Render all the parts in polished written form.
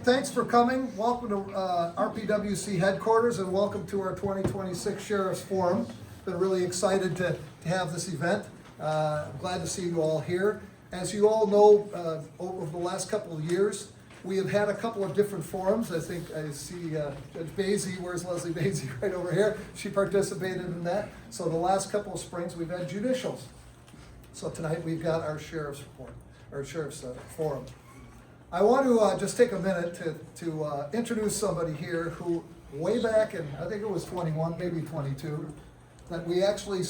thanks for coming. Welcome to RPWC headquarters and welcome to our 2026 Sheriff's Forum. Been really excited to have this event. I'm glad to see you all here. As you all know, over the last couple of years, we have had a couple of different forums. I think I see Judge Basie, where's Leslie Basie right over here? She participated in that. So the last couple of springs, we've had judicials. So tonight we've got our Sheriff's Forum, our Sheriff's Forum. I want to just take a minute to introduce somebody here who way back in, I think it was 21, maybe 22, that we actually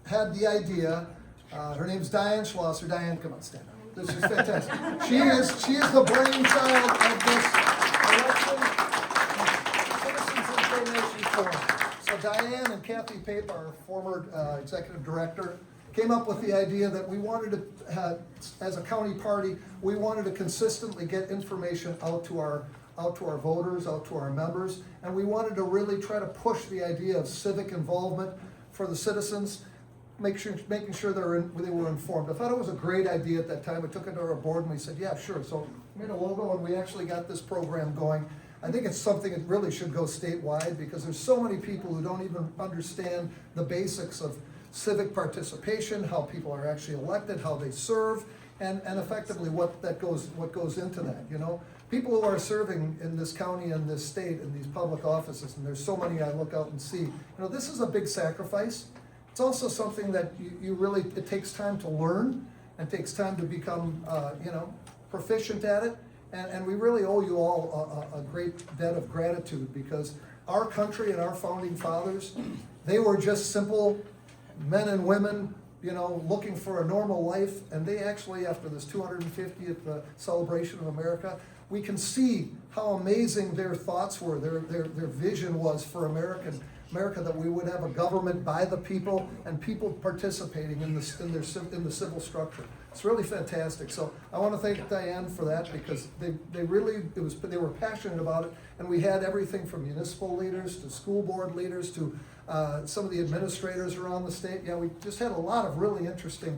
had the idea. Her name's Diane Schlosser. Diane, come on, stand up. This is fantastic. She is the brainchild of this Citizens Information Forum. So Diane and Kathy Pape, our former executive director, came up with the idea that we wanted to have, as a county party, we wanted to consistently get information out to our voters, out to our members, and we wanted to really try to push the idea of civic involvement for the citizens, making sure they were informed. I thought it was a great idea at that time. We took it to our board and we said, yeah, sure. So we made a logo and we actually got this program going. I think it's something that really should go statewide because there's so many people who don't even understand the basics of civic participation, how people are actually elected, how they serve, and effectively what goes into that, you know. People who are serving in this county and this state in these public offices, and there's so many I look out and see, you know, this is a big sacrifice. It's also something that you really, it takes time to learn and takes time to become, proficient at it. And we really owe you all a great debt of gratitude because our country and our founding fathers, they were just simple men and women, you know, looking for a normal life. And they actually, after this 250th celebration of America, we can see how amazing their thoughts were, their vision was for America, that we would have a government by the people and people participating in the civil structure. It's really fantastic. So I want to thank Diane for that because they were passionate about it, and we had everything from municipal leaders to school board leaders to some of the administrators around the state. Yeah, we just had a lot of really interesting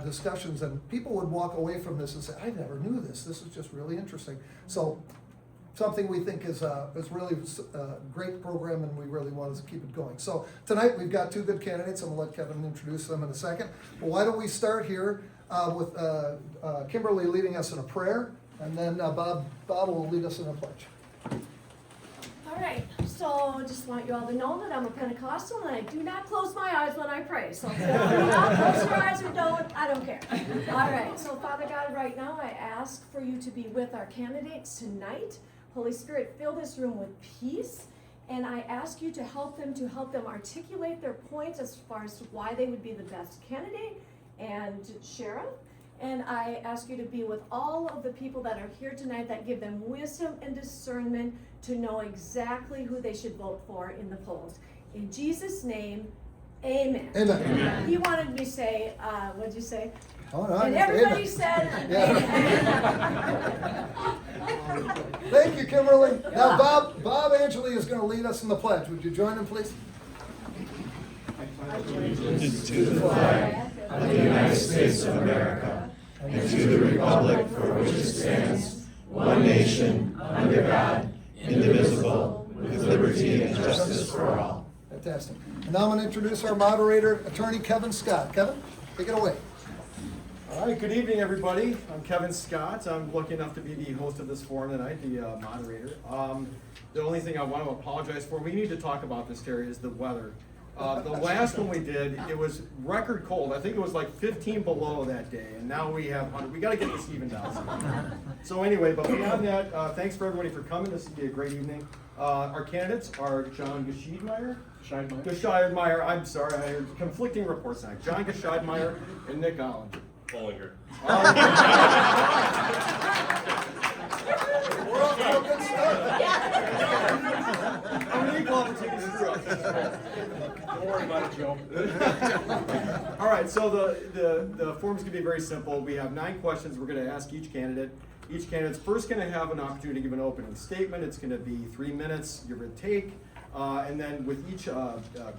discussions, and people would walk away from this and say, I never knew this. This is just really interesting. So something we think is really a great program, and we really want to keep it going. So tonight we've got two good candidates. I'm going to let Kevin introduce them in a second. But why don't we start here with Kimberly leading us in a prayer, and then Bob will lead us in a pledge. All right, so just want you all to know that I'm a Pentecostal and I do not close my eyes when I pray. So if you don't close your eyes or don't, I don't care. All right, so Father God, right now I ask for you to be with our candidates tonight. Holy Spirit, fill this room with peace. And I ask you to help them articulate their points as far as why they would be the best candidate and sheriff. And I ask you to be with all of the people that are here tonight that give them wisdom and discernment to know exactly who they should vote for in the polls. In Jesus' name, amen. Amen. Amen. He wanted me to say, what'd you say? Oh, no, And everybody said, Thank you, Kimberly. Now, Bob Angeli is going to lead us in the pledge. Would you join him, please? Allegiance to the flag of the United States of America and to the republic for which it stands, one nation, under God, indivisible, with liberty and justice for all. Fantastic. And now I'm going to introduce our moderator, Attorney Kevin Scott. Kevin, take it away. All right, good evening, everybody. I'm Kevin Scott. I'm lucky enough to be the host of this forum tonight, the moderator. The only thing I want to apologize for, we need to talk about this, Terry, is the weather. The last one we did, it was record cold. I think it was like 15 below that day, and now we have 100. We got to get this evened out. So anyway, but beyond that, thanks for everybody for coming. This will be a great evening. Our candidates are John Gescheidmeyer. I'm sorry, I heard conflicting reports tonight. John Gescheidmeyer and Nick Allen. Bollinger. We're off to a good start. I'm an equal opportunity screw up. Don't worry about it, Joe. All right, so the form's going to be very simple. We have 9 questions we're going to ask each candidate. Each candidate's first going to have an opportunity to give an opening statement. It's going to be 3 minutes, give or take. And then with each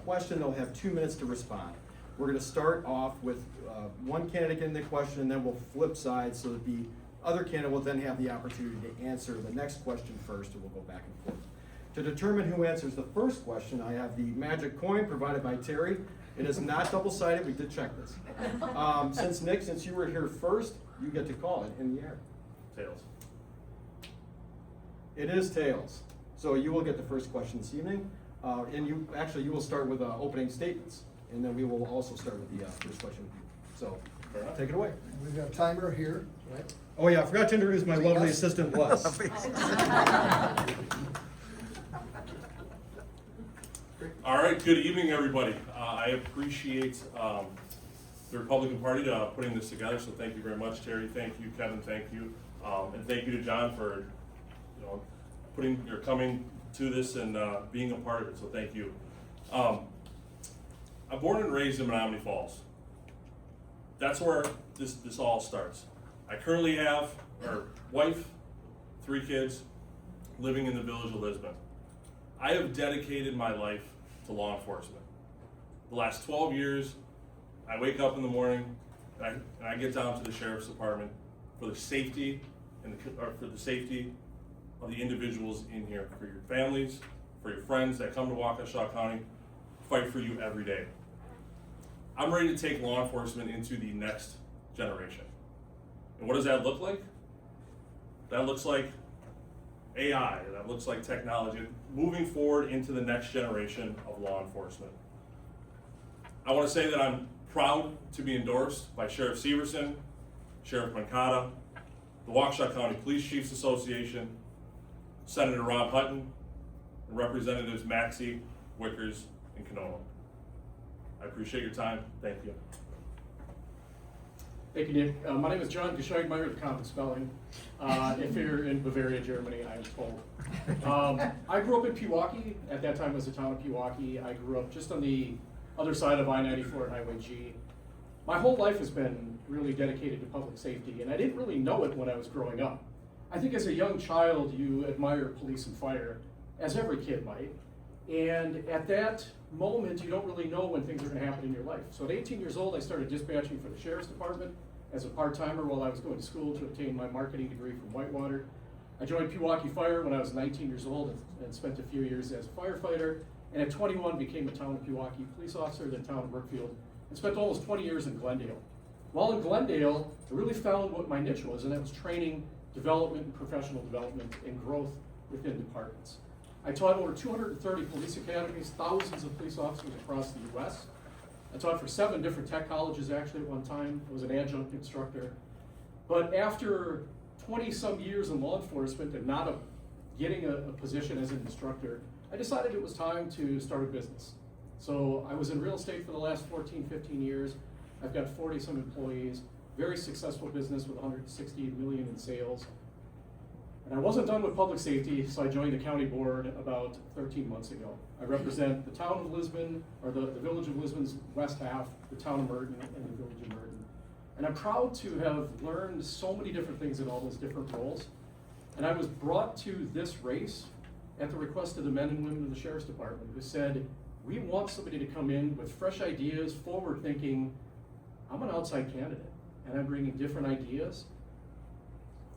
question, they'll have 2 minutes to respond. We're going to start off with one candidate getting the question, and then we'll flip sides, so it'll be other candidate will then have the opportunity to answer the next question first, and we'll go back and forth. To determine who answers the first question, I have the magic coin provided by Terry. It is not double-sided, we did check this. Since Nick, since you were here first, you get to call it in the air. Tails. It is tails. So you will get the first question this evening. And you will start with opening statements. And then we will also start with the first question. So take it away. We've got a timer here, right? Oh yeah, I forgot to introduce my lovely assistant, Les. All right, good evening, everybody. I appreciate the Republican Party putting this together, so thank you very much, Terry. Thank you, Kevin. Thank you, and thank you to John for coming to this and being a part of it. So thank you. I'm born and raised in Menominee Falls. That's where this all starts. I currently have a wife, 3 kids, living in the village of Lisbon. I have dedicated my life to law enforcement. The last 12 years, I wake up in the morning and I get down to the sheriff's department for the safety for the safety of the individuals in here, for your families, for your friends that come to Waukesha County, fight for you every day. I'm ready to take law enforcement into the next generation. And what does that look like? That looks like AI, that looks like technology, moving forward into the next generation of law enforcement. I want to say that I'm proud to be endorsed by Sheriff Severson, Sheriff Mancata, the Waukesha County Police Chiefs Association, Senator Rob Hutton, and Representatives Maxey, Wickers, and Canola. I appreciate your time. Thank you. Thank you, Nick. My name is John Gescheidmeyer, the common spelling. If you're in Bavaria, Germany, I am told. I grew up in Pewaukee. At that time, it was the town of Pewaukee. I grew up just on the other side of I-94 and Highway G. My whole life has been really dedicated to public safety, and I didn't really know it when I was growing up. I think as a young child, you admire police and fire, as every kid might. And at that moment, you don't really know when things are going to happen in your life. So at 18 years old, I started dispatching for the Sheriff's Department as a part-timer while I was going to school to obtain my marketing degree from Whitewater. I joined Pewaukee Fire when I was 19 years old and spent a few years as a firefighter. And at 21, became a town of Pewaukee police officer, then town of Brookfield, and spent almost 20 years in Glendale. While in Glendale, I really found what my niche was, and that was training, development, and professional development and growth within departments. I taught over 230 police academies, thousands of police officers across the U.S. I taught for 7 different tech colleges actually at one time. I was an adjunct instructor. But after 20-some years in law enforcement and not getting a position as an instructor, I decided it was time to start a business. So I was in real estate for the last 14, 15 years. I've got 40-some employees, very successful business with 160 million in sales. And I wasn't done with public safety, so I joined the county board about 13 months ago. I represent the town of Lisbon, or the village of Lisbon's west half, the town of Merton, and the village of Merton. And I'm proud to have learned so many different things in all those different roles. And I was brought to this race at the request of the men and women of the Sheriff's Department, who said, we want somebody to come in with fresh ideas, forward thinking. I'm an outside candidate, and I'm bringing different ideas,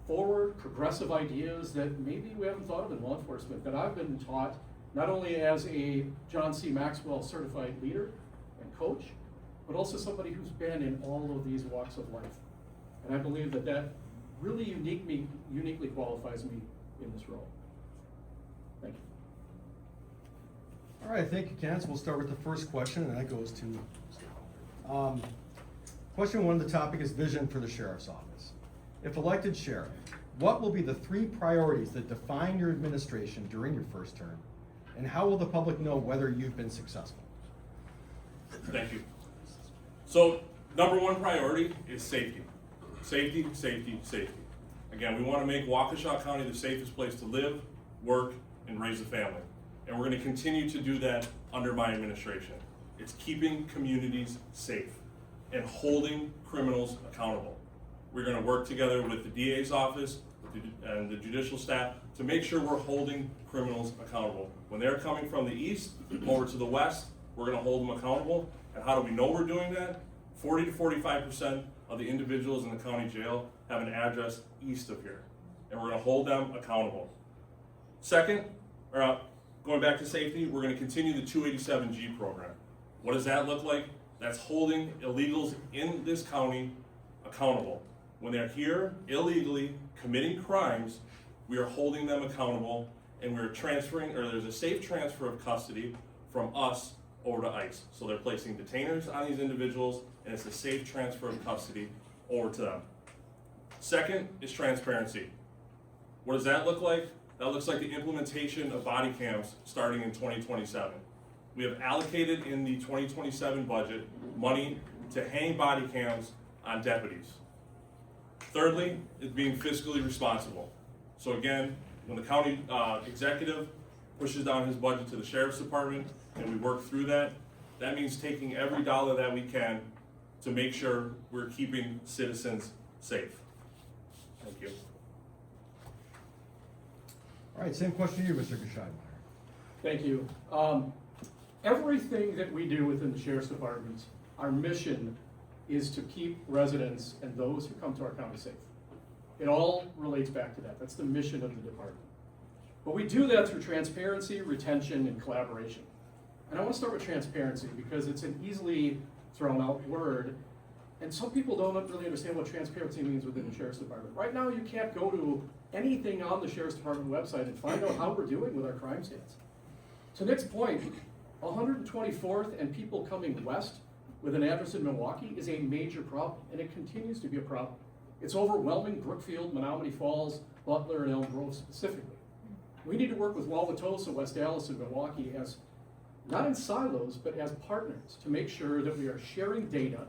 forward, progressive ideas that maybe we haven't thought of in law enforcement, that I've been taught not only as a John C. Maxwell certified leader and coach, but also somebody who's been in all of these walks of life. And I believe that that really uniquely qualifies me in this role. Thank you. All right, thank you, Ken. So we'll start with the first question, and that goes to question 1. The topic is vision for the sheriff's office. If elected sheriff, what will be the 3 priorities that define your administration during your first term, and how will the public know whether you've been successful? Thank you. So, number 1 priority is safety. Safety, safety, safety. Again, we want to make Waukesha County the safest place to live, work, and raise a family. And we're going to continue to do that under my administration. It's keeping communities safe and holding criminals accountable. We're going to work together with the DA's office and the judicial staff to make sure we're holding criminals accountable. When they're coming from the east over to the west, we're going to hold them accountable. And how do we know we're doing that? 40 to 45% of the individuals in the county jail have an address east of here, and we're gonna hold them accountable. Second, going back to safety, we're gonna continue the 287G program. What does that look like? That's holding illegals in this county accountable. When they're here illegally committing crimes, we are holding them accountable, and we're transferring, or there's a safe transfer of custody from us over to ICE. So they're placing detainers on these individuals, and it's a safe transfer of custody over to them. Second is transparency. What does that look like? That looks like the implementation of body cams starting in 2027. We have allocated in the 2027 budget money to hang body cams on deputies. Thirdly, is being fiscally responsible. So again, when the county executive pushes down his budget to the sheriff's department and we work through that, that means taking every dollar that we can to make sure we're keeping citizens safe. Thank you. All right, same question to you, Mr. Gescheidemeyer. Thank you. Everything that we do within the Sheriff's Department, our mission is to keep residents and those who come to our county safe. It all relates back to that. That's the mission of the department. But we do that through transparency, retention, and collaboration. And I want to start with transparency because it's an easily thrown out word, and some people don't really understand what transparency means within the Sheriff's Department. Right now, you can't go to anything on the Sheriff's Department website and find out how we're doing with our crime stats. To Nick's point, 124th and people coming west with an address in Milwaukee is a major problem, and it continues to be a problem. It's overwhelming Brookfield, Menominee Falls, Butler, and Elm Grove specifically. We need to work with Waukesha, West Dallas, and Milwaukee as, not in silos, but as partners to make sure that we are sharing data,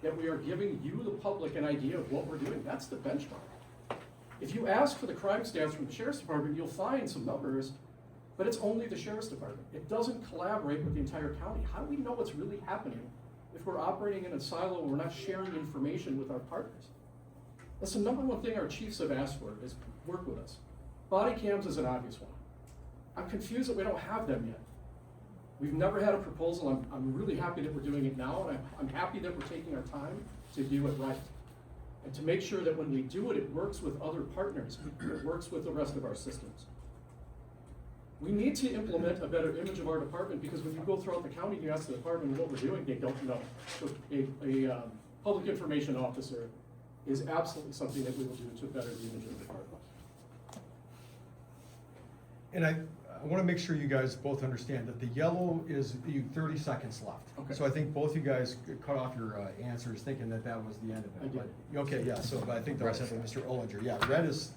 that we are giving you, the public, an idea of what we're doing. That's the benchmark. If you ask for the crime stats from the Sheriff's Department, you'll find some numbers, but it's only the Sheriff's Department. It doesn't collaborate with the entire county. How do we know what's really happening if we're operating in a silo and we're not sharing information with our partners? That's the number one thing our chiefs have asked for, is work with us. Body cams is an obvious one. I'm confused that we don't have them yet. We've never had a proposal. I'm really happy that we're doing it now, and I'm happy that we're taking our time to do it right. And to make sure that when we do it, it works with other partners, it works with the rest of our systems. We need to implement a better image of our department, because when you go throughout the county and you ask the department what we're doing, they don't know. So a public information officer is absolutely something that we will do to better the image of the department. And I want to make sure you guys both understand that the yellow is, you 30 seconds left. Okay. So I think both you guys cut off your answers thinking that that was the end of it. I did. But- Okay, yeah, so but I think that was happening, Mr. Ollinger. Yeah,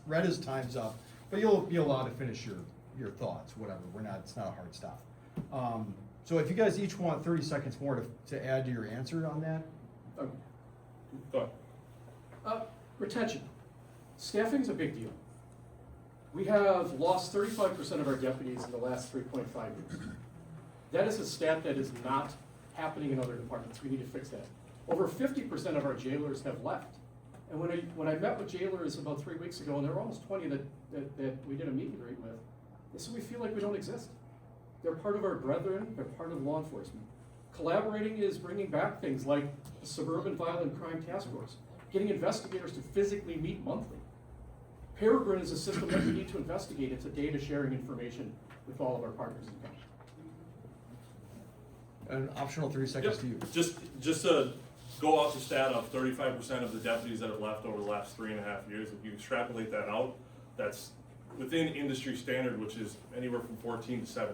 red is time's up, but you'll be allowed to finish your thoughts, whatever. It's not a hard stop. So if you guys each want 30 seconds more to add to your answer on that, Okay. Go ahead. Retention. Staffing's a big deal. We have lost 35% of our deputies in the last 3.5 years. That is a stat that is not happening in other departments. We need to fix that. Over 50% of our jailers have left. And when I met with jailers about 3 weeks ago, and there were almost 20 that we did a meet and greet with, they said we feel like we don't exist. They're part of our brethren, they're part of law enforcement. Collaborating is bringing back things like the Suburban Violent Crime Task Force, getting investigators to physically meet monthly. Peregrine is a system that we need to investigate. It's a data sharing information with all of our partners in the county. an optional 30 seconds to you. Just to go off the stat of 35% of the deputies that have left over the last 3.5 years, if you extrapolate that out, that's within industry standard, which is anywhere from 14 to 17%.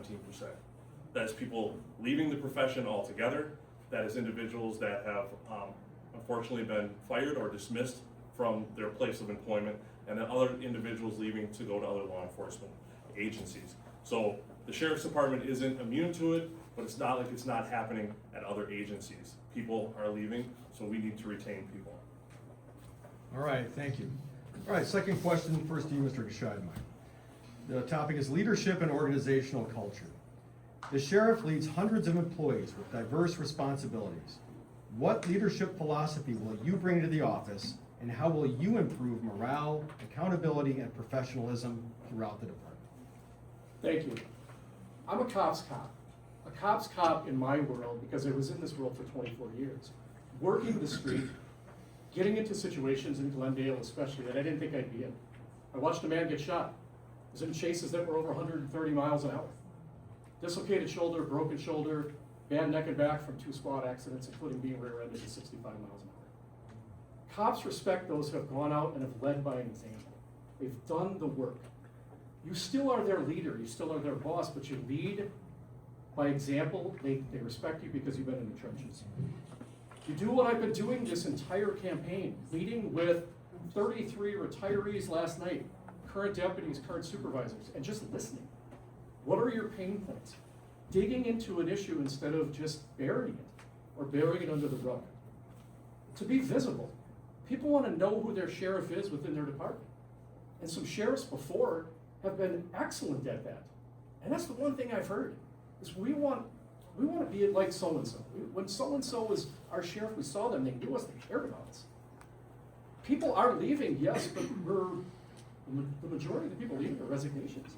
That is people leaving the profession altogether. That is individuals that have unfortunately been fired or dismissed from their place of employment, and then other individuals leaving to go to other law enforcement agencies. So the Sheriff's Department isn't immune to it, but it's not like it's not happening at other agencies. People are leaving, so we need to retain people. All right, thank you. All right, second question, first to you, Mr. Gescheidemeyer. The topic is leadership and organizational culture. The sheriff leads hundreds of employees with diverse responsibilities. What leadership philosophy will you bring to the office, and how will you improve morale, accountability, and professionalism throughout the department? Thank you. I'm a cop's cop. A cop's cop in my world, because I was in this world for 24 years. Working the street, getting into situations in Glendale especially that I didn't think I'd be in. I watched a man get shot. I was in chases that were over 130 miles an hour. Dislocated shoulder, broken shoulder, bad neck and back from 2 squad accidents, including being rear-ended at 65 miles an hour. Cops respect those who have gone out and have led by an example. They've done the work. You still are their leader, you still are their boss, but you lead by example. They respect you because you've been in the trenches. You do what I've been doing this entire campaign, meeting with 33 retirees last night, current deputies, current supervisors, and just listening. What are your pain points? Digging into an issue instead of just burying it or burying it under the rug. To be visible. People want to know who their sheriff is within their department. And some sheriffs before have been excellent at that. And that's the one thing I've heard, is we want to be like so-and-so. When so-and-so was our sheriff, we saw them, they knew us, they cared about us. People are leaving, yes, but the majority of the people leaving are resignations.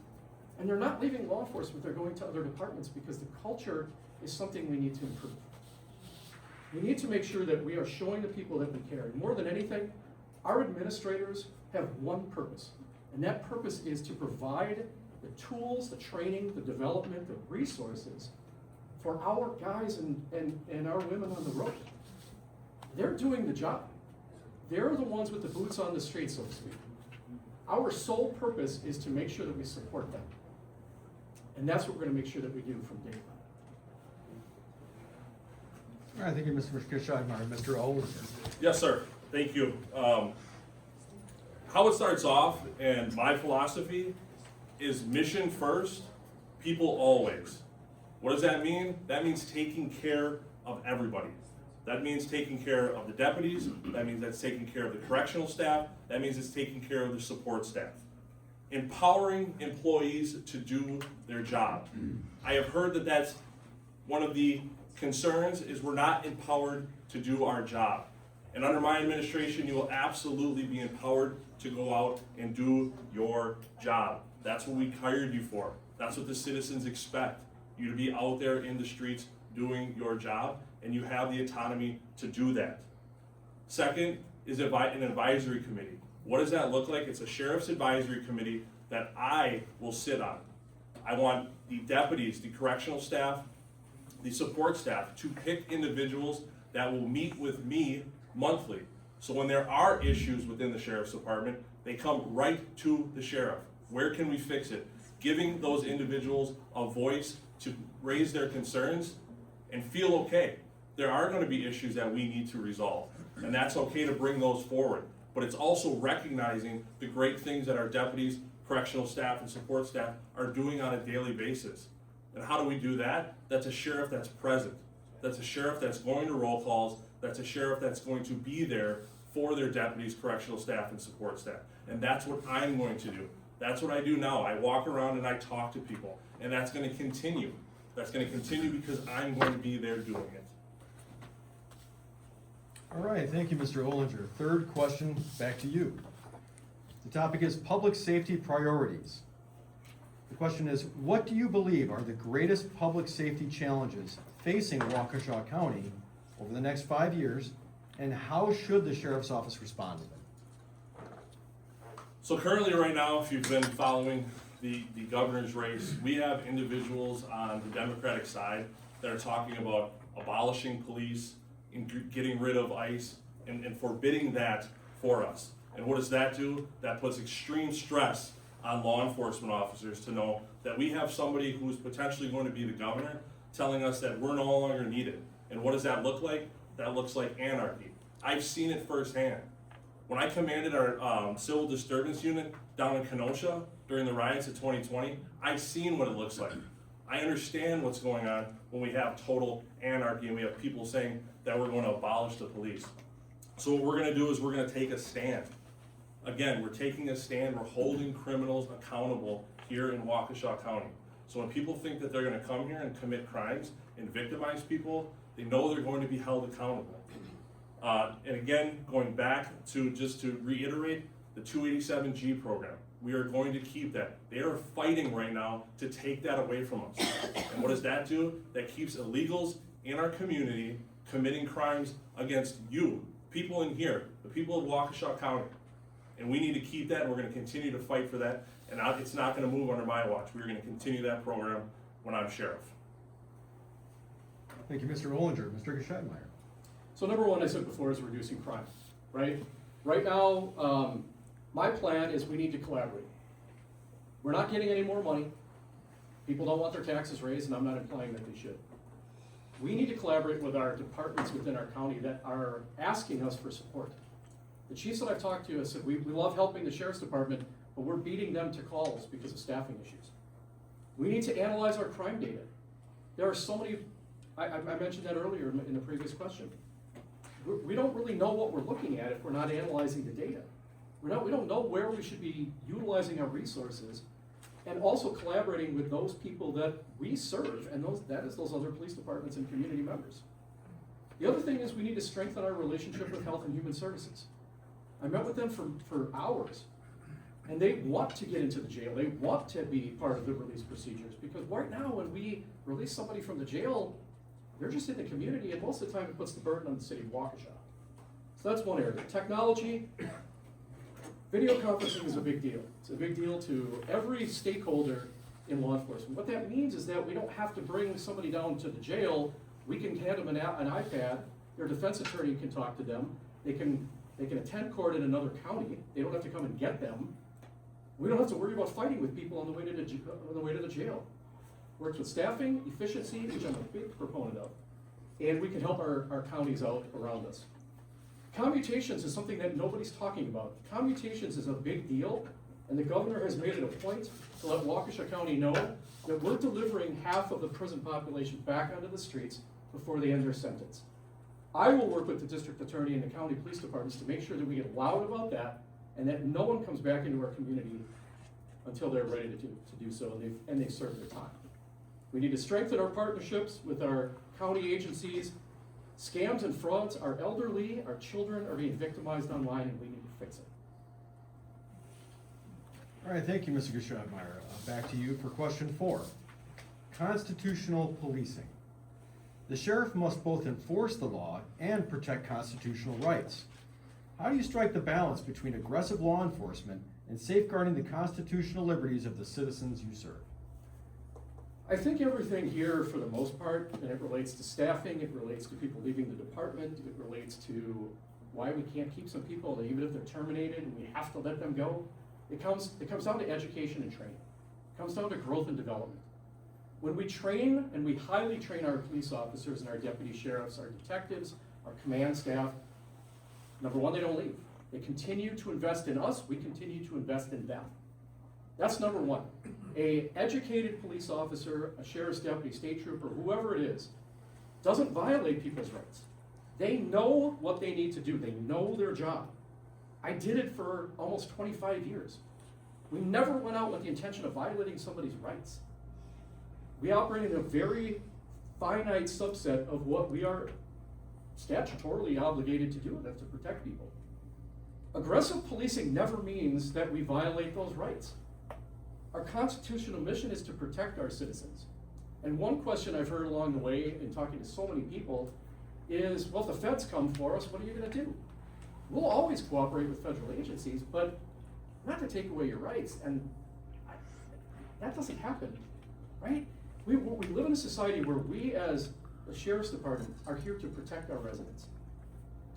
And they're not leaving law enforcement, they're going to other departments because the culture is something we need to improve. We need to make sure that we are showing the people that we care. More than anything, our administrators have one purpose, and that purpose is to provide the tools, the training, the development, the resources for our guys and our women on the road. They're doing the job. They're the ones with the boots on the street, so to speak. Our sole purpose is to make sure that we support them. And that's what we're going to make sure that we do from day one. All right, thank you, Mr. Geschagmeyer. Mr. Olson. Yes, sir. Thank you. How it starts off, and my philosophy is mission first, people always. What does that mean? That means taking care of everybody. That means taking care of the deputies. That means that's taking care of the correctional staff. That means it's taking care of the support staff. Empowering employees to do their job. I have heard that that's one of the concerns, is we're not empowered to do our job. And under my administration, you will absolutely be empowered to go out and do your job. That's what we hired you for. That's what the citizens expect. You to be out there in the streets doing your job, and you have the autonomy to do that. Second is an advisory committee. What does that look like? It's a sheriff's advisory committee that I will sit on. I want the deputies, the correctional staff, the support staff to pick individuals that will meet with me monthly. So when there are issues within the sheriff's department, they come right to the sheriff. Where can we fix it? Giving those individuals a voice to raise their concerns and feel okay. There are going to be issues that we need to resolve, and that's okay to bring those forward. But it's also recognizing the great things that our deputies, correctional staff, and support staff are doing on a daily basis. And how do we do that? That's a sheriff that's present. That's a sheriff that's going to roll calls. That's a sheriff that's going to be there for their deputies, correctional staff, and support staff. And that's what I'm going to do. That's what I do now. I walk around and I talk to people. And that's going to continue. That's going to continue because I'm going to be there doing it. All right, thank you, Mr. Ollinger. Third question, back to you. The topic is public safety priorities. The question is, what do you believe are the greatest public safety challenges facing Waukesha County over the next 5 years, and how should the Sheriff's Office respond to them? So currently right now, if you've been following the governor's race, we have individuals on the Democratic side that are talking about abolishing police and getting rid of ICE and forbidding that for us. And what does that do? That puts extreme stress on law enforcement officers to know that we have somebody who's potentially going to be the governor telling us that we're no longer needed. And what does that look like? That looks like anarchy. I've seen it firsthand. When I commanded our civil disturbance unit down in Kenosha during the riots of 2020, I've seen what it looks like. I understand what's going on when we have total anarchy and we have people saying that we're going to abolish the police. So what we're going to do is we're going to take a stand. Again, we're taking a stand. We're holding criminals accountable here in Waukesha County. So when people think that they're going to come here and commit crimes and victimize people, they know they're going to be held accountable. And again, going back to just to reiterate, the 287G program, we are going to keep that. They are fighting right now to take that away from us. And what does that do? That keeps illegals in our community committing crimes against you, people in here, the people of Waukesha County. And we need to keep that, and we're gonna continue to fight for that, and it's not gonna move under my watch. We're gonna continue that program when I'm sheriff. Thank you, Mr. Ollinger. Mr. Gescheidmeyer. So number one, I said before, is reducing crime, right? Right now, my plan is we need to collaborate. We're not getting any more money. People don't want their taxes raised, and I'm not implying that they should. We need to collaborate with our departments within our county that are asking us for support. The chiefs that I've talked to have said, we love helping the sheriff's department, but we're beating them to calls because of staffing issues. We need to analyze our crime data. There are so many, I mentioned that earlier in the previous question. We don't really know what we're looking at if we're not analyzing the data. We don't know where we should be utilizing our resources, and also collaborating with those people that we serve, and that is those other police departments and community members. The other thing is we need to strengthen our relationship with Health and Human Services. I met with them for hours, and they want to get into the jail. They want to be part of the release procedures, because right now when we release somebody from the jail, they're just in the community, and most of the time it puts the burden on the city of Waukesha. So that's one area. Technology, video conferencing is a big deal. It's a big deal to every stakeholder in law enforcement. What that means is that we don't have to bring somebody down to the jail. We can hand them an iPad. Their defense attorney can talk to them. They can attend court in another county. They don't have to come and get them. We don't have to worry about fighting with people on the way to the jail. Works with staffing, efficiency, which I'm a big proponent of, and we can help our counties out around us. Commutations is something that nobody's talking about. Commutations is a big deal, and the governor has made it a point to let Waukesha County know that we're delivering half of the prison population back onto the streets before they end their sentence. I will work with the district attorney and the county police departments to make sure that we get loud about that, and that no one comes back into our community until they're ready to do so, and they've served their time. We need to strengthen our partnerships with our county agencies. Scams and frauds, our elderly, our children are being victimized online, and we need to fix it. All right, thank you, Mr. Gescheidmeyer. Back to you for question 4. Constitutional policing. The sheriff must both enforce the law and protect constitutional rights. How do you strike the balance between aggressive law enforcement and safeguarding the constitutional liberties of the citizens you serve? I think everything here, for the most part, and it relates to staffing, it relates to people leaving the department, it relates to why we can't keep some people, even if they're terminated, and we have to let them go. It comes down to education and training. It comes down to growth and development. When we train, and we highly train our police officers and our deputy sheriffs, our detectives, our command staff, number one, they don't leave. They continue to invest in us, we continue to invest in them. That's number one. A educated police officer, a sheriff's deputy, state trooper, whoever it is, doesn't violate people's rights. They know what they need to do. They know their job. I did it for almost 25 years. We never went out with the intention of violating somebody's rights. We operate in a very finite subset of what we are statutorily obligated to do, and that's to protect people. Aggressive policing never means that we violate those rights. Our constitutional mission is to protect our citizens. And one question I've heard along the way in talking to so many people is, well, if the feds come for us, what are you gonna do? We'll always cooperate with federal agencies, but not to take away your rights, and that doesn't happen, right? We live in a society where we as the sheriff's department are here to protect our residents,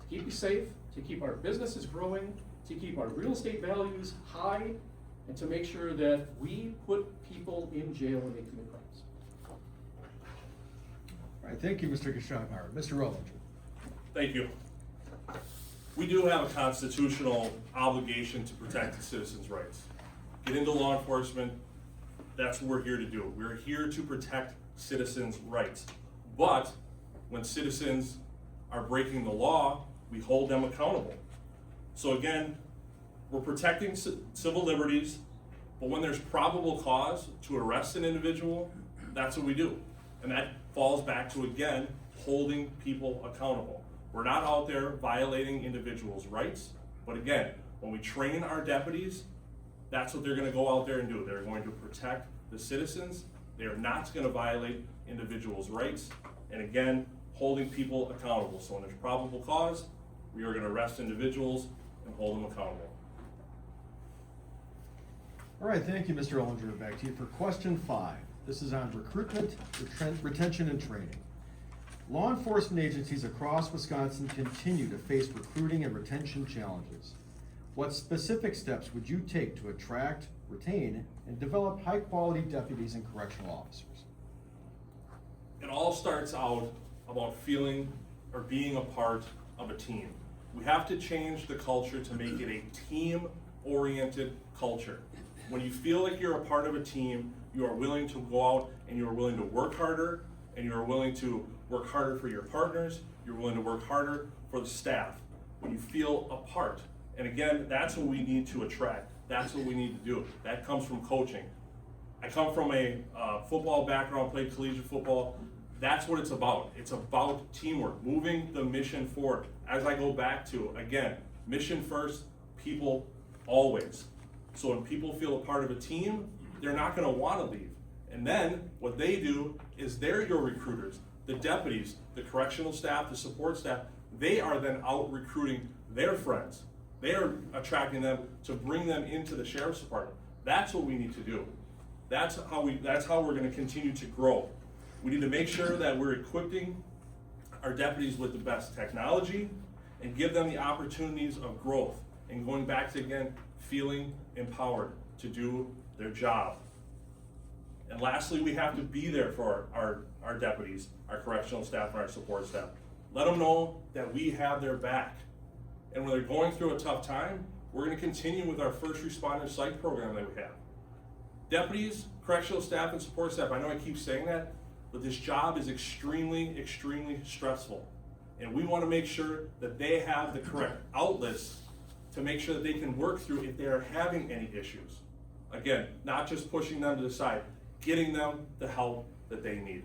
to keep you safe, to keep our businesses growing, to keep our real estate values high, and to make sure that we put people in jail when they commit crimes. All right, thank you, Mr. Gescheidmeyer. Mr. Rollinger. Thank you. We do have a constitutional obligation to protect the citizens' rights. Get into law enforcement, that's what we're here to do. We're here to protect citizens' rights. But when citizens are breaking the law, we hold them accountable. So again, we're protecting civil liberties, but when there's probable cause to arrest an individual, that's what we do. And that falls back to, again, holding people accountable. We're not out there violating individuals' rights, but again, when we train our deputies, that's what they're gonna go out there and do. They're going to protect the citizens. They are not gonna violate individuals' rights. And again, holding people accountable. So when there's probable cause, We are gonna arrest individuals and hold them accountable. All right, thank you, Mr. Ollinger. Back to you for question 5. This is on recruitment, retention, and training. Law enforcement agencies across Wisconsin continue to face recruiting and retention challenges. What specific steps would you take to attract, retain, and develop high-quality deputies and correctional officers? It all starts out about feeling or being a part of a team. We have to change the culture to make it a team-oriented culture. When you feel like you're a part of a team, you are willing to go out and you are willing to work harder, and you are willing to work harder for your partners, you're willing to work harder for the staff. When you feel a part. And again, that's what we need to attract. That's what we need to do. That comes from coaching. I come from a football background, played collegiate football. That's what it's about. It's about teamwork, moving the mission forward. As I go back to, again, mission first, people always. So when people feel a part of a team, they're not gonna wanna leave. And then what they do is they're your recruiters. The deputies, the correctional staff, the support staff, they are then out recruiting their friends. They are attracting them to bring them into the sheriff's department. That's what we need to do. That's how we're gonna continue to grow. We need to make sure that we're equipping our deputies with the best technology and give them the opportunities of growth. And going back to, again, feeling empowered to do their job. And lastly, we have to be there for our deputies, our correctional staff, and our support staff. Let them know that we have their back. And when they're going through a tough time, we're gonna continue with our first responder psych program that we have. Deputies, correctional staff, and support staff, I know I keep saying that, but this job is extremely, extremely stressful. And we wanna make sure that they have the correct outlets to make sure that they can work through if they are having any issues. Again, not just pushing them to the side, getting them the help that they need.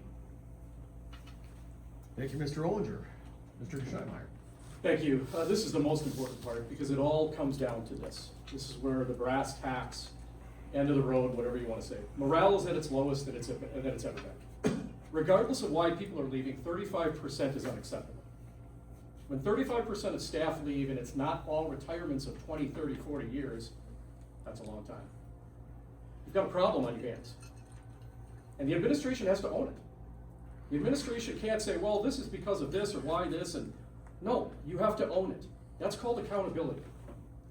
Thank you, Mr. Ollinger. Mr. Gescheinmeyer. Thank you. This is the most important part because it all comes down to this. This is where the brass tacks, end of the road, whatever you want to say. Morale is at its lowest that it's ever been. Regardless of why people are leaving, 35% is unacceptable. When 35% of staff leave and it's not all retirements of 20, 30, 40 years, that's a long time. You've got a problem on your hands. And the administration has to own it. The administration can't say, well, this is because of this or why this, and no, you have to own it. That's called accountability.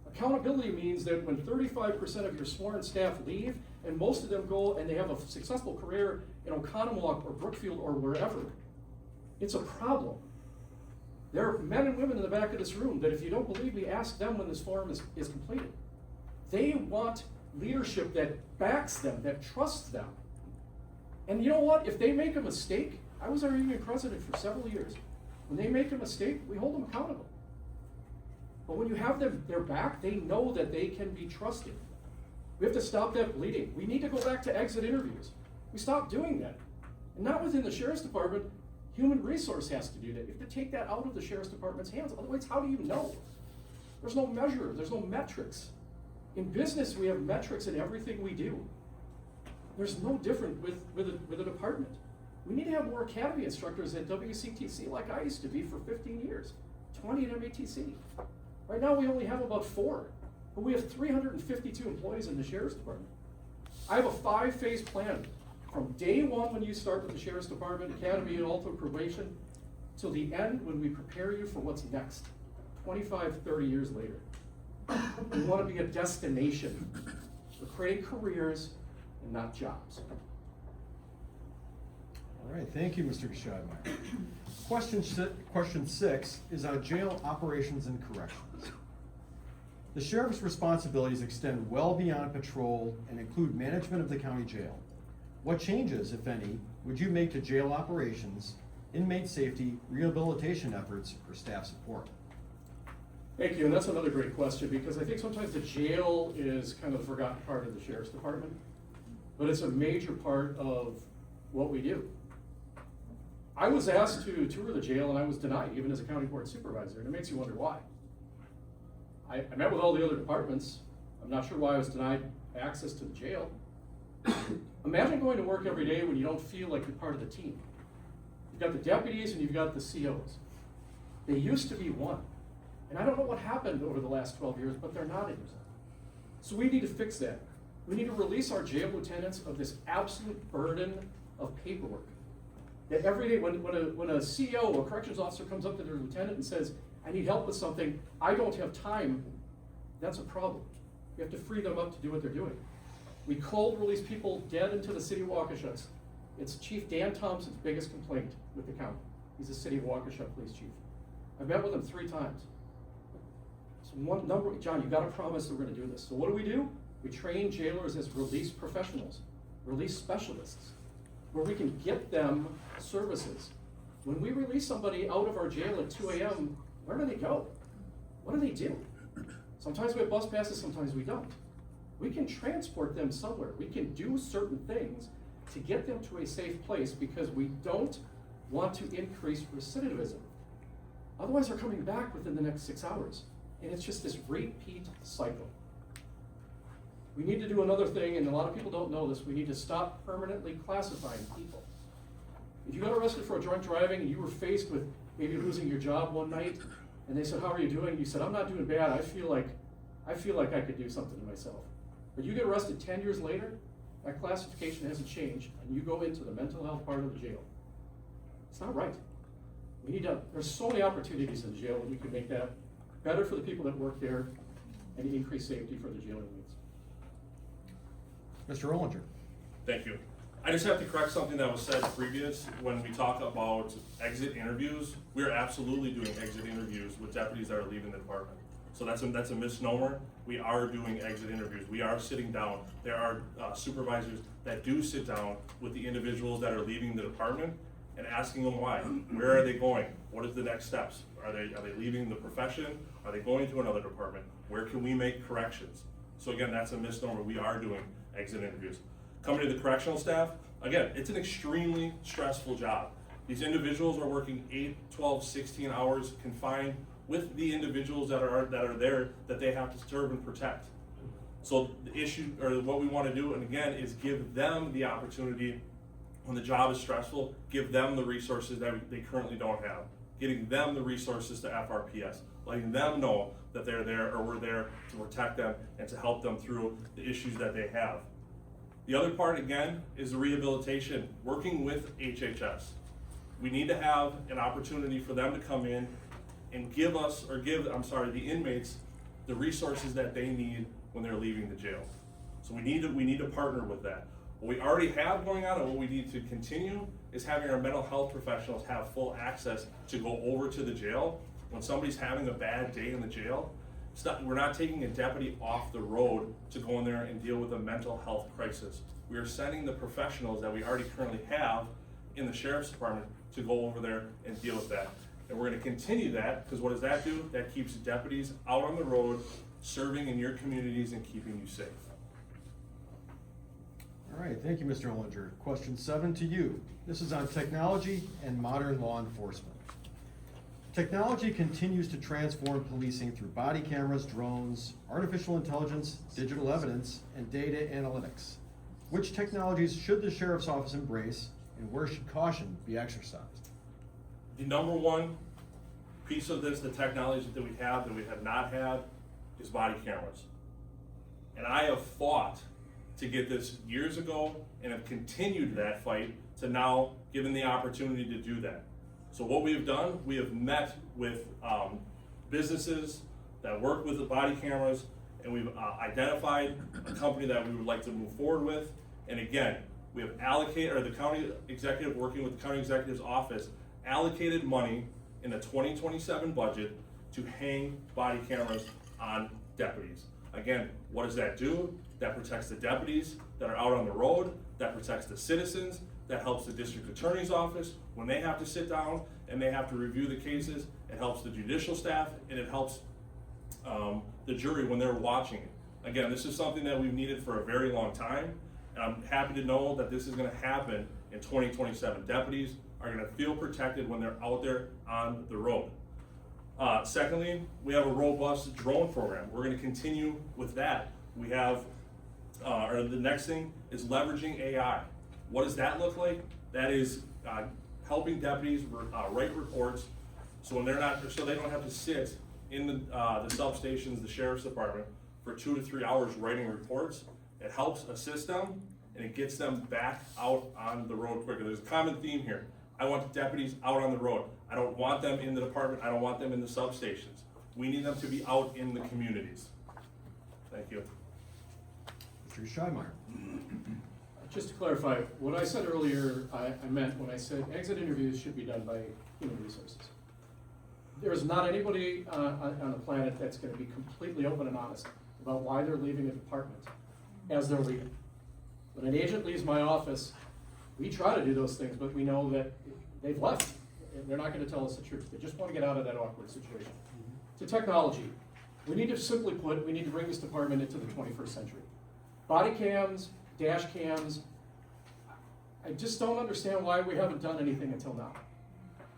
Accountability means that when 35% of your sworn staff leave, and most of them go and they have a successful career in Oconomowoc or Brookfield or wherever, it's a problem. There are men and women in the back of this room that if you don't believe me, ask them when this forum is completed. They want leadership that backs them, that trusts them. And you know what? If they make a mistake, I was our union president for several years. When they make a mistake, we hold them accountable. But when you have their back, they know that they can be trusted. We have to stop that bleeding. We need to go back to exit interviews. We stopped doing that. And not within the sheriff's department. Human resource has to do that. You have to take that out of the sheriff's department's hands. Otherwise, how do you know? There's no measure, there's no metrics. In business, we have metrics in everything we do. There's no different with a department. We need to have more academy instructors at WCTC like I used to be for 15 years, 20 at MATC. Right now we only have about 4, but we have 352 employees in the sheriff's department. I have a 5-phase plan from day 1 when you start with the sheriff's department, academy, and all through probation, till the end when we prepare you for what's next, 25, 30 years later. We want to be a destination for creating careers and not jobs. All right, thank you, Mr. Gescheinmeyer. Question 6 is on jail operations and corrections. The sheriff's responsibilities extend well beyond patrol and include management of the county jail. What changes, if any, would you make to jail operations, inmate safety, rehabilitation efforts, or staff support? Thank you, and that's another great question because I think sometimes the jail is kind of the forgotten part of the sheriff's department, but it's a major part of what we do. I was asked to tour the jail and I was denied, even as a county board supervisor, and it makes you wonder why. I met with all the other departments. I'm not sure why I was denied access to the jail. Imagine going to work every day when you don't feel like you're part of the team. You've got the deputies and you've got the COs. They used to be one. And And I don't know what happened over the last 12 years, but they're not anymore. So we need to fix that. We need to release our jail lieutenants of this absolute burden of paperwork. That every day when a CEO or corrections officer comes up to their lieutenant and says, I need help with something, I don't have time, that's a problem. We have to free them up to do what they're doing. We cold release people dead into the city of Waukesha. It's Chief Dan Thompson's biggest complaint with the county. He's the city of Waukesha police chief. I've met with him 3 times. So John, you gotta promise that we're gonna do this. So what do? We train jailers as release professionals, release specialists, where we can get them services. When we release somebody out of our jail at 2 a.m., where do they go? What do they do? Sometimes we have bus passes, sometimes we don't. We can transport them somewhere. We can do certain things to get them to a safe place because we don't want to increase recidivism. Otherwise, they're coming back within the next 6 hours. And it's just this repeat cycle. We need to do another thing, and a lot of people don't know this. We need to stop permanently classifying people. If you got arrested for a drunk driving and you were faced with maybe losing your job one night, and they said, how are you doing? You said, I'm not doing bad. I feel like I could do something to myself. But you get arrested 10 years later, that classification hasn't changed, and you go into the mental health part of the jail. It's not right. There's so many opportunities in the jail that we could make that better for the people that work there and increase safety for the jailer needs. Mr. Ollinger. Thank you. I just have to correct something that was said previous. When we talk about exit interviews, we are absolutely doing exit interviews with deputies that are leaving the department. So that's a misnomer. We are doing exit interviews. We are sitting down. There are supervisors that do sit down with the individuals that are leaving the department and asking them why. Where are they going? What is the next steps? Are they leaving the profession? Are they going to another department? Where can we make corrections? So again, that's a misnomer. We are doing exit interviews. Coming to the correctional staff, again, it's an extremely stressful job. These individuals are working 8, 12, 16 hours confined with the individuals that are there that they have to serve and protect. So the issue, or what we want to do, and again, is give them the opportunity when the job is stressful, give them the resources that they currently don't have. Getting them the resources to FRPS, letting them know that they're there or we're there to protect them and to help them through the issues that they have. The other part, again, is the rehabilitation, working with HHS. We need to have an opportunity for them to come in and give the inmates the resources that they need when they're leaving the jail. So we need to partner with that. What we already have going on and what we need to continue is having our mental health professionals have full access to go over to the jail. When somebody's having a bad day in the jail, we're not taking a deputy off the road to go in there and deal with a mental health crisis. We are sending the professionals that we already currently have in the sheriff's department to go over there and deal with that. And we're going to continue that, because what does that do? That keeps deputies out on the road, serving in your communities and keeping you safe. All right, thank you, Mr. Ollinger. Question 7 to you. This is on technology and modern law enforcement. Technology continues to transform policing through body cameras, drones, artificial intelligence, digital evidence, and data analytics. Which technologies should the sheriff's office embrace, and where should caution be exercised? The number one piece of this, the technology that we have not had, is body cameras. And I have fought to get this years ago and have continued that fight to now given the opportunity to do that. So what we have done, we have met with businesses that work with the body cameras, and we've identified a company that we would like to move forward with. And again, we have allocated, or the county executive working with the county executive's office, allocated money in the 2027 budget to hang body cameras on deputies. Again, what does that do? That protects the deputies that are out on the road, that protects the citizens, that helps the district attorney's office when they have to sit down and they have to review the cases. It helps the judicial staff, and it helps the jury when they're watching it. Again, this is something that we've needed for a very long time, and I'm happy to know that this is going to happen in 2027. Deputies are going to feel protected when they're out there on the road. Secondly, we have a robust drone program. We're going to continue with that. We have, the next thing is leveraging AI. What does that look like? That is helping deputies write reports so when they're not, so they don't have to sit in the substations, the sheriff's department, for 2 to 3 hours writing reports. It helps assist them, and it gets them back out on the road quicker. There's a common theme here. I want the deputies out on the road. I don't want them in the department. I don't want them in the substations. We need them to be out in the communities. Thank you. Mr. Scheidmeyer. Just to clarify, what I said earlier, I meant when I said exit interviews should be done by human resources. There is not anybody on the planet that's going to be completely open and honest about why they're leaving a department as they're leaving. When an agent leaves my office, we try to do those things, but we know that they've left. They're not going to tell us the truth. They just want to get out of that awkward situation. To technology, we need to simply put, we need to bring this department into the 21st century. Body cams, dash cams, I just don't understand why we haven't done anything until now.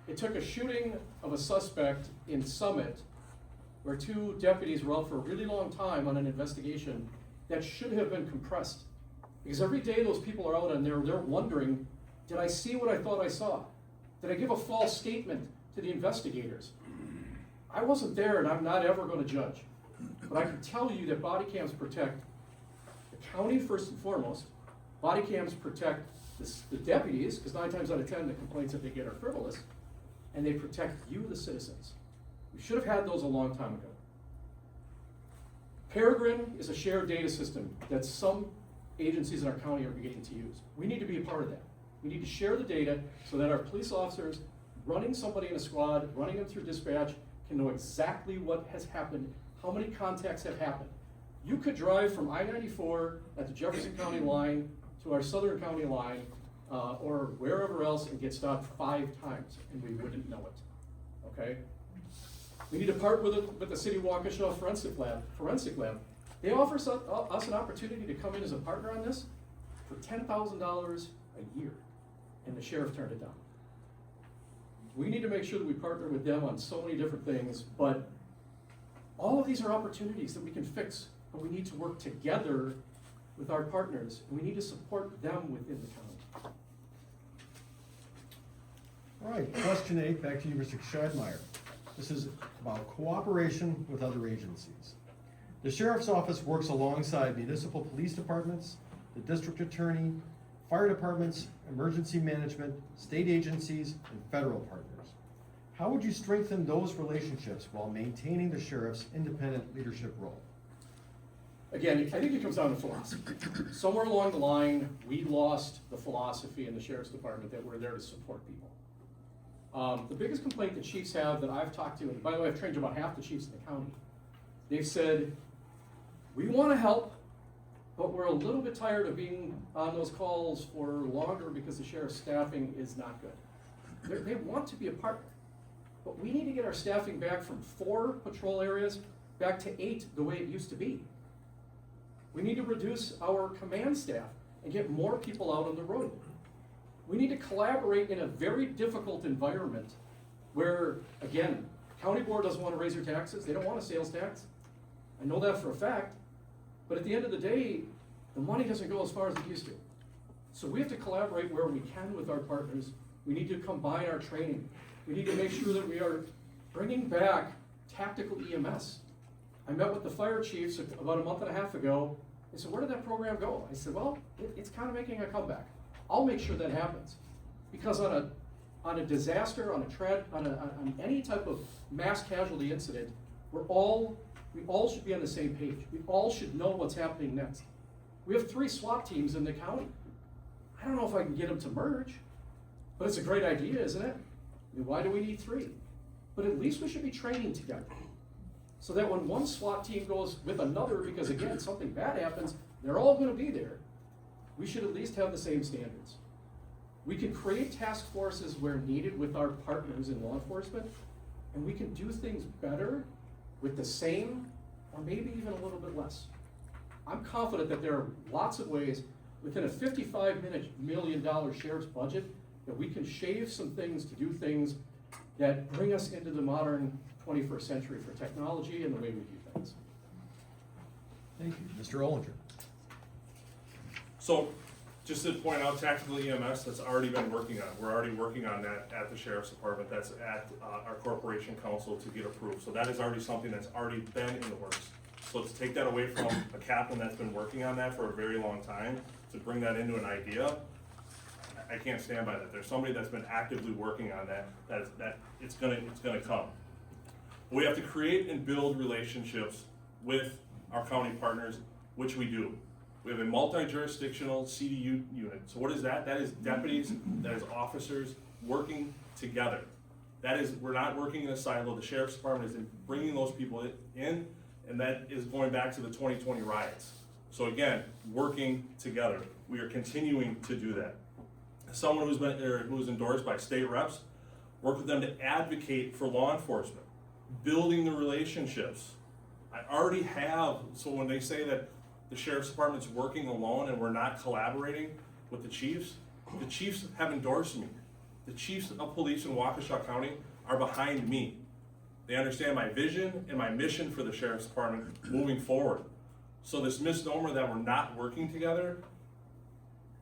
It took a shooting of a suspect in Summit where 2 deputies were out for a really long time on an investigation that should have been compressed. Because every day those people are out and they're wondering, did I see what I thought I saw? Did I give a false statement to the investigators? I wasn't there and I'm not ever going to judge. But I can tell you that body cams protect the county first and foremost. Body cams protect the deputies, because 9 times out of 10 the complaints that they get are frivolous, and they protect you, the citizens. We should have had those a long time ago. Peregrine is a shared data system that some agencies in our county are beginning to use. We need to be a part of that. We need to share the data so that our police officers running somebody in a squad, running them through dispatch, can know exactly what has happened, how many contacts have happened. You could drive from I-94 at the Jefferson County line to our Southern County line, or wherever else, and get stopped 5 times, and we wouldn't know it, okay? We need to partner with the City of Waukesha Forensic Lab. They offer us an opportunity to come in as a partner on this for $10,000 a year, and the sheriff turned it down. We need to make sure that we partner with them on so many different things, but all of these are opportunities that we can fix, but we need to work together with our partners, and we need to support them within the county. All right, question 8, back to you, Mr. Scheidmeyer. This is about cooperation with other agencies. The Sheriff's Office works alongside municipal police departments, the district attorney, fire departments, emergency management, state agencies, and federal partners. How would you strengthen those relationships while maintaining the sheriff's independent leadership role? Again, I think it comes down to philosophy. Somewhere along the line, we lost the philosophy in the Sheriff's Department that we're there to support people. The biggest complaint that chiefs have that I've talked to, and by the way, I've trained about half the chiefs in the county, they've said, we want to help, but we're a little bit tired of being on those calls for longer because the sheriff's staffing is not good. They want to be a partner, but we need to get our staffing back from 4 patrol areas back to 8 the way it used to be. We need to reduce our command staff and get more people out on the road. We need to collaborate in a very difficult environment where, again, county board doesn't want to raise their taxes. They don't want a sales tax. I know that for a fact. But at the end of the day, the money doesn't go as far as it used to. So we have to collaborate where we can with our partners. We need to combine our training. We need to make sure that we are bringing back tactical EMS. I met with the fire chiefs about a month and a half ago. They said, where did that program go? I said, well, it's kind of making a comeback. I'll make sure that happens. Because on a disaster, on any type of mass casualty incident, we all should be on the same page. We all should know what's happening next. We have 3 SWAT teams in the county. I don't know if I can get them to merge, but it's a great idea, isn't it? I mean, why do we need 3? But at least we should be training together. So that when one SWAT team goes with another, because again, something bad happens, they're all going to be there. We should at least have the same standards. We can create task forces where needed with our partners in law enforcement, and we can do things better with the same, or maybe even a little bit less. I'm confident that there are lots of ways within a $55 million sheriff's budget that we can shave some things to do things that bring us into the modern 21st century for technology and the way we do things. Thank you. Mr. Ollinger. So, just to point out, tactical EMS, that's already been working on. We're already working on that at the sheriff's department. That's at our corporation council to get approved. So that is already something that's already been in the works. So to take that away from a captain that's been working on that for a very long time, to bring that into an idea, I can't stand by that. There's somebody that's been actively working on that it's gonna come. We have to create and build relationships with our county partners, which we do. We have a multi-jurisdictional CDU unit. So what is that? That is deputies, that is officers working together. That is, we're not working in a silo. The sheriff's department is bringing those people in, and that is going back to the 2020 riots. So again, working together. We are continuing to do that. Someone who's endorsed by state reps, work with them to advocate for law enforcement, building the relationships. I already have, so when they say that the sheriff's department's working alone and we're not collaborating with the chiefs have endorsed me. The chiefs of police in Waukesha County are behind me. They understand my vision and my mission for the sheriff's department moving forward. So this misnomer that we're not working together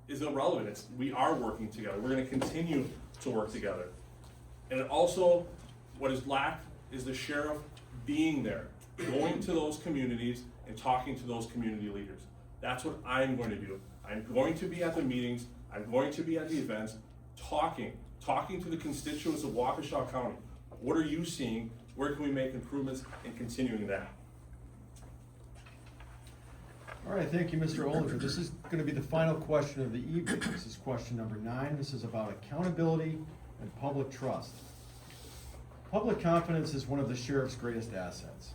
is irrelevant. We are working together. We're gonna continue to work together. And it also, what is lacked is the sheriff being there, going to those communities and talking to those community leaders. That's what I'm going to do. I'm going to be at the meetings, I'm going to be at the events, talking to the constituents of Waukesha County. What are you seeing? Where can we make improvements and continuing that? All right, thank you, Mr. Olinger. This is going to be the final question of the evening. This is question number 9. This is about accountability and public trust. Public confidence is one of the sheriff's greatest assets.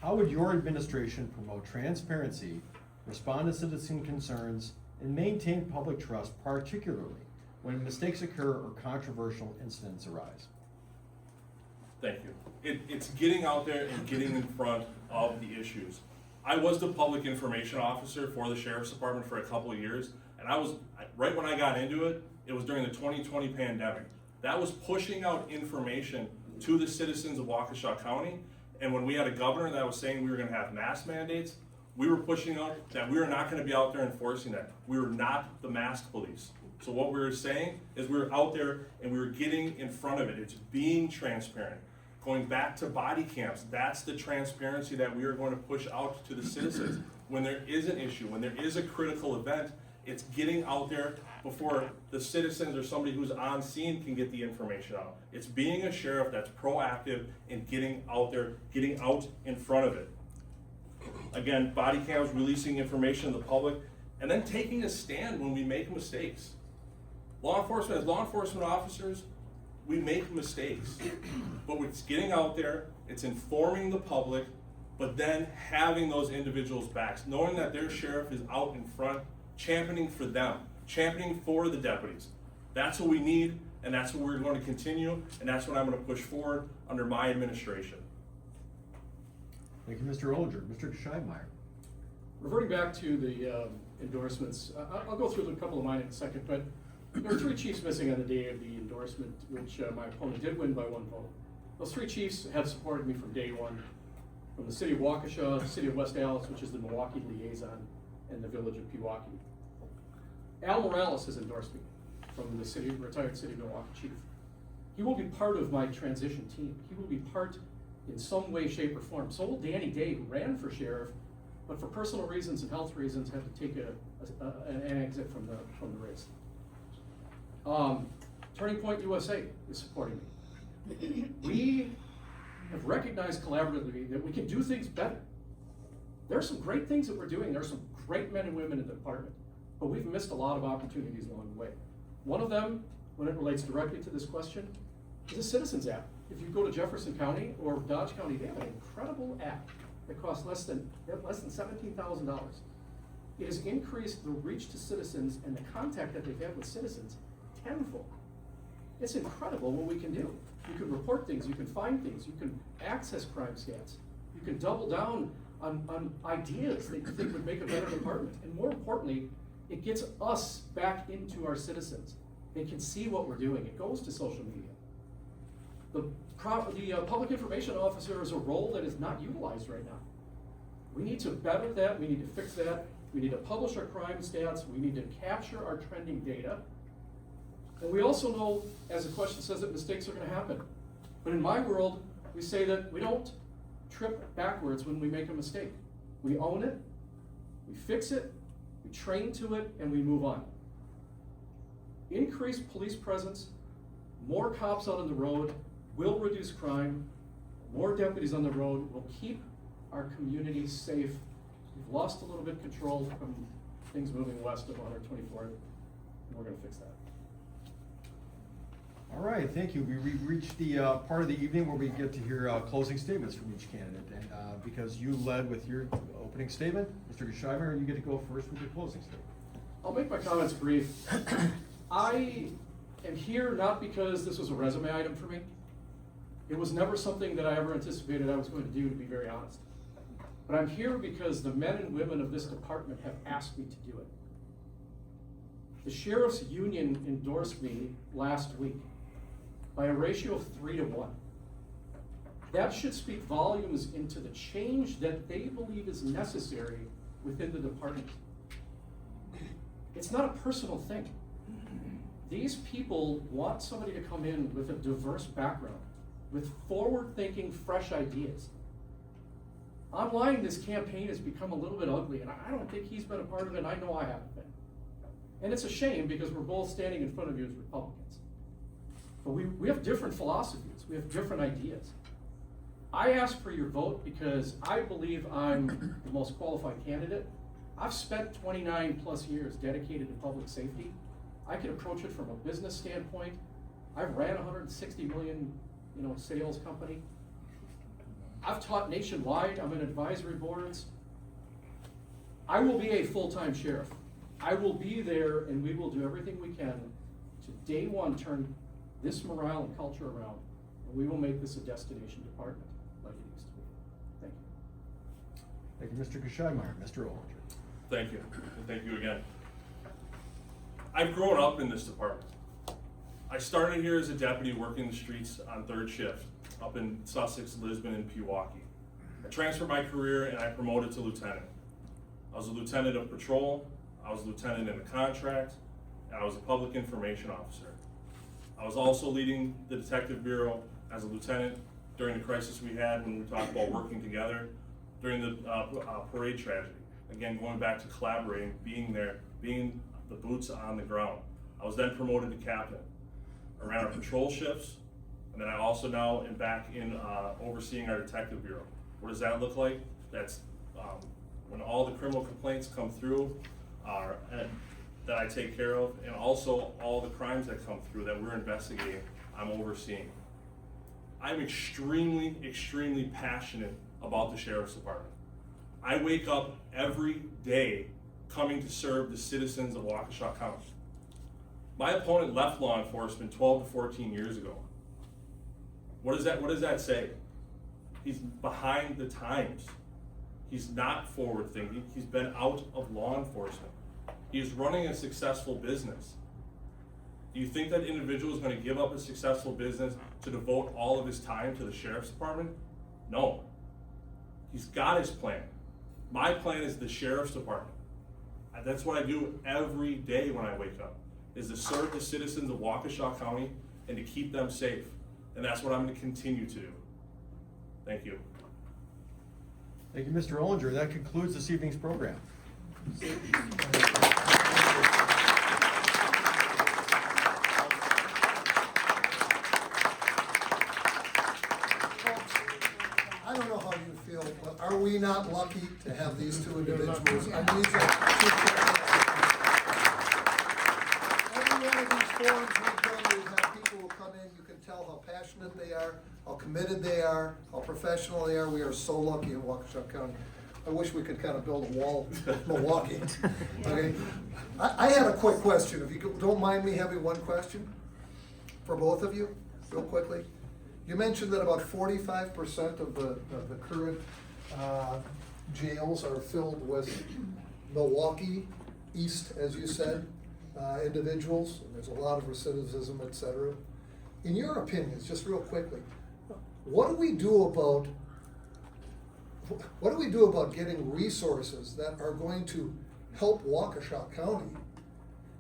How would your administration promote transparency, respond to citizen concerns, and maintain public trust, particularly when mistakes occur or controversial incidents arise? Thank you. It's getting out there and getting in front of the issues. I was the public information officer for the sheriff's department for a couple of years, and right when I got into it, it was during the 2020 pandemic. That was pushing out information to the citizens of Waukesha County, and when we had a governor that was saying we were gonna have mask mandates, we were pushing out that we were not gonna be out there enforcing that. We were not the mask police. So what we were saying is we were out there and we were getting in front of it. It's being transparent. Going back to body cams, that's the transparency that we are going to push out to the citizens. When there is an issue, when there is a critical event, it's getting out there before the citizens or somebody who's on scene can get the information out. It's being a sheriff that's proactive and getting out there, getting out in front of it. Again, body cams, releasing information to the public, and then taking a stand when we make mistakes. As law enforcement officers, we make mistakes, but it's getting out there, it's informing the public, but then having those individuals' backs, knowing that their sheriff is out in front, championing for them, championing for the deputies. That's what we need, and that's what we're going to continue, and that's what I'm going to push forward under my administration. Thank you, Mr. Olinger. Mr. Scheidmeier. Reverting back to the endorsements, I'll go through a couple of mine in a second, but there were 3 chiefs missing on the day of the endorsement, which my opponent did win by 1 vote. Those 3 chiefs have supported me from day one, from the city of Waukesha, the city of West Allis, which is the Milwaukee liaison, and the village of Pewaukee. Al Morales has endorsed me from the retired city of Milwaukee chief. He will be part of my transition team. He will be part in some way, shape, or form. So will Danny Day, who ran for sheriff, but for personal reasons and health reasons had to take an exit from the race. Turning Point USA is supporting me. We have recognized collaboratively that we can do things better. There are some great things that we're doing. There are some great men and women in the department, but we've missed a lot of opportunities along the way. One of them, when it relates directly to this question, is a Citizens app. If you go to Jefferson County or Dodge County, they have an incredible app that costs less than $17,000. It has increased the reach to citizens and the contact that they've had with citizens tenfold. It's incredible what we can do. You can report things, you can find things, you can access crime stats, you can double down on ideas that you think would make a better department. And more importantly, it gets us back into our citizens. They can see what we're doing. It goes to social media. The public information officer is a role that is not utilized right now. We need to better that, we need to fix that, We need to publish our crime stats. We need to capture our trending data. And we also know, as the question says, that mistakes are going to happen. But in my world, we say that we don't trip backwards when we make a mistake. We own it, we fix it, we train to it, and we move on. Increased police presence, more cops out on the road will reduce crime. More deputies on the road will keep our community safe. We've lost a little bit of control from things moving west of 124th, and we're going to fix that. All right, thank you. We reached the part of the evening where we get to hear closing statements from each candidate. And because you led with your opening statement, Mr. Gescheimer, you get to go first with your closing statement. I'll make my comments brief. I am here not because this was a resume item for me. It was never something that I ever anticipated I was going to do, to be very honest. But I'm here because the men and women of this department have asked me to do it. The Sheriff's Union endorsed me last week by a ratio of 3-1. That should speak volumes into the change that they believe is necessary within the department. It's not a personal thing. These people want somebody to come in with a diverse background, with forward-thinking, fresh ideas. Online, this campaign has become a little bit ugly, and I don't think he's been a part of it, and I know I haven't been. And it's a shame because we're both standing in front of you as Republicans. But we have different philosophies, we have different ideas. I ask for your vote because I believe I'm the most qualified candidate. I've spent 29 plus years dedicated to public safety. I can approach it from a business standpoint. I've ran a $160 million, sales company. I've taught nationwide. I'm in advisory boards. I will be a full-time sheriff. I will be there, and we will do everything we can to day one turn this morale and culture around, and we will make this a destination department like it used to be. Thank you. Thank you, Mr. Gescheimer. Mr. Ollinger. Thank you, and thank you again. I've grown up in this department. I started here as a deputy working the streets on third shift up in Sussex, Lisbon, and Pewaukee. I transferred my career and I promoted to lieutenant. I was a lieutenant of patrol, I was a lieutenant in the contract, and I was a public information officer. I was also leading the detective bureau as a lieutenant during the crisis we had when we talked about working together during the parade tragedy. Again, going back to collaborating, being there, being the boots on the ground. I was then promoted to captain. I ran our patrol shifts, and then I also now am back in overseeing our detective bureau. What does that look like? That's when all the criminal complaints come through that I take care of, and also all the crimes that come through that we're investigating, I'm overseeing. I'm extremely, extremely passionate about the Sheriff's Department. I wake up every day coming to serve the citizens of Waukesha County. My opponent left law enforcement 12 to 14 years ago. What does that say? He's behind the times. He's not forward thinking. He's been out of law enforcement. He's running a successful business. Do you think that individual is going to give up a successful business to devote all of his time to the Sheriff's Department? No. He's got his plan. My plan is the Sheriff's Department. That's what I do every day when I wake up, is to serve the citizens of Waukesha County and to keep them safe. And that's what I'm going to continue to do. Thank you. Thank you, Mr. Ollinger. That concludes this evening's program. I don't know how you feel, but are we not lucky to have these two individuals? I mean, these are two every one of these forums we've done, we have people who come in, you can tell how passionate they are, how committed they are, how professional they are. We are so lucky in Waukesha County. I wish we could kind of build a wall with Milwaukee. Okay, I had a quick question. If you don't mind me having one question for both of you, real quickly. You mentioned that about 45% of the current jails are filled with Milwaukee East, as you said, individuals. And there's a lot of recidivism, et cetera. In your opinions, just real quickly, what do we do about getting resources that are going to help Waukesha County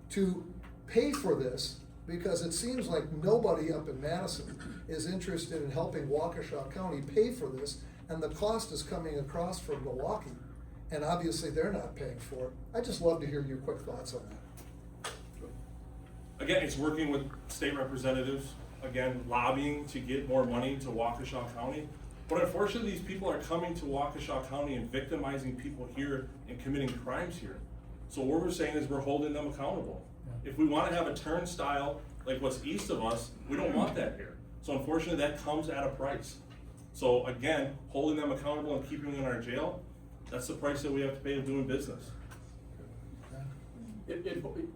to pay for this, because it seems like nobody up in Madison is interested in helping Waukesha County pay for this, and the cost is coming across from Milwaukee, and obviously they're not paying for it. I'd just love to hear your quick thoughts on that. Again, it's working with state representatives, again, lobbying to get more money to Waukesha County. But unfortunately, these people are coming to Waukesha County and victimizing people here and committing crimes here. So what we're saying is we're holding them accountable. If we want to have a turnstile like what's east of us, we don't want that here. So unfortunately, that comes at a price. So again, holding them accountable and keeping them in our jail, that's the price that we have to pay of doing business.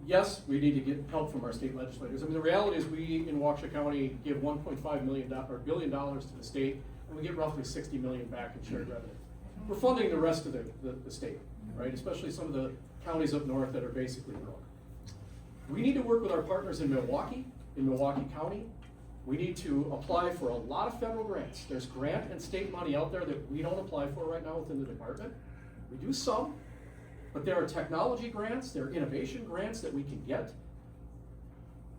Yes, we need to get help from our state legislators. I mean, the reality is we in Waukesha County give $1.5 billion to the state, and we get roughly 60 million back in shared revenue. We're funding the rest of the state, right? Especially some of the counties up north that are basically broke. We need to work with our partners in Milwaukee County. We need to apply for a lot of federal grants. There's grant and state money out there that we don't apply for right now within the department. We do some, but there are technology grants, there are innovation grants that we can get.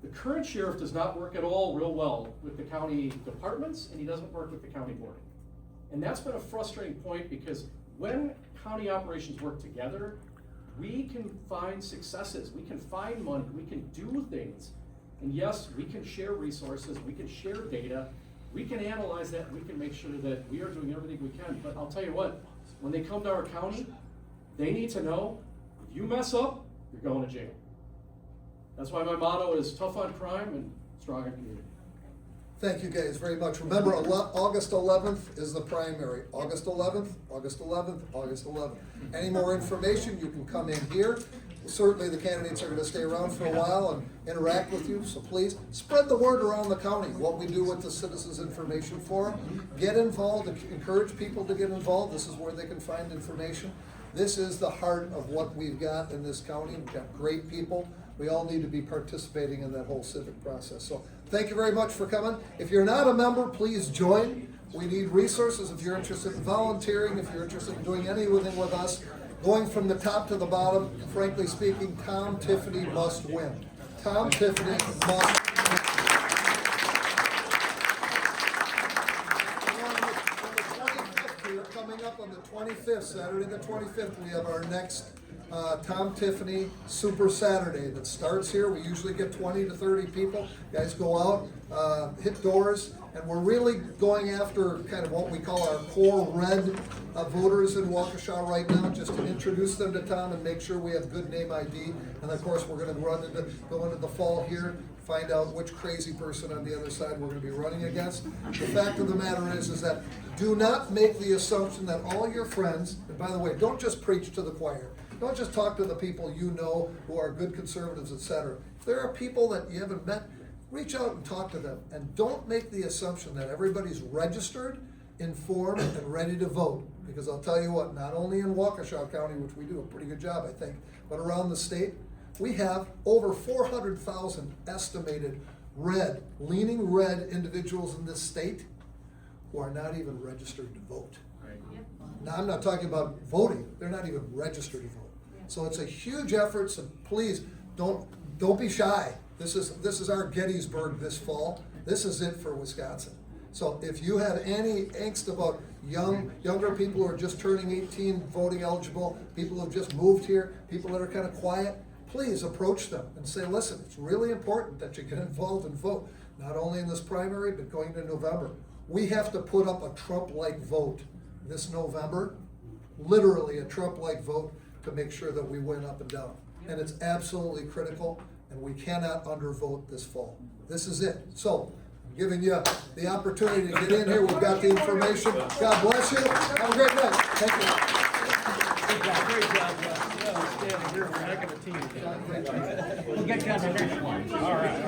The current sheriff does not work at all real well with the county departments, and he doesn't work with the county board. And that's been a frustrating point, because when county operations work together, we can find successes, we can find money, we can do things. And yes, we can share resources, we can share data, we can analyze that, we can make sure that we are doing everything we can. But I'll tell you what, when they come to our county, they need to know, if you mess up, you're going to jail. That's why my motto is tough on crime and strong on community. Thank you guys very much. Remember, August 11th is the primary. August 11th, August 11th, August 11th. Any more information, you can come in here. Certainly the candidates are going to stay around for a while and interact with you, so please spread the word around the county, what we do with the Citizens Information Forum. Get involved, encourage people to get involved. This is where they can find information. This is the heart of what we've got in this county. We've got great people. We all need to be participating in that whole civic process. So thank you very much for coming. If you're not a member, please join. We need resources if you're interested in volunteering, if you're interested in doing anything with us. Going from the top to the bottom, frankly speaking, Tom Tiffany must win. Tom Tiffany must win. Coming up on the 25th, Saturday the 25th, we have our next Tom Tiffany Super Saturday that starts here. We usually get 20 to 30 people. Guys go out, hit doors, and we're really going after kind of what we call our core red voters in Waukesha right now, just to introduce them to Tom and make sure we have good name ID. And of course, we're going to go into the fall here, find out which crazy person on the other side we're going to be running against. The fact of the matter is that do not make the assumption that all your friends, and by the way, don't just preach to the choir. Don't just talk to the people you know who are good conservatives, etc. If there are people that you haven't met, reach out and talk to them. And don't make the assumption that everybody's registered, informed, and ready to vote. Because I'll tell you what, not only in Waukesha County, which we do a pretty good job, I think, but around the state, we have over 400,000 estimated red, leaning red individuals in this state who are not even registered to vote. Now, I'm not talking about voting, they're not even registered to vote. So it's a huge effort, so please, don't be shy. This is our Gettysburg this fall. This is it for Wisconsin. So if you have any angst about younger people who are just turning 18, voting eligible, people who have just moved here, people that are kind of quiet, please approach them and say, listen, it's really important that you get involved and vote, not only in this primary, but going to November. We have to put up a Trump-like vote this November, literally a Trump-like vote, to make sure that we win up and down. And it's absolutely critical, and we cannot undervote this fall. This is it. So, I'm giving you the opportunity to get in here. We've got the information. God bless you. Have a great night. Thank you. Great job, Jeff. Standing here, we're a heck of a team. We'll get you on the next one. All right.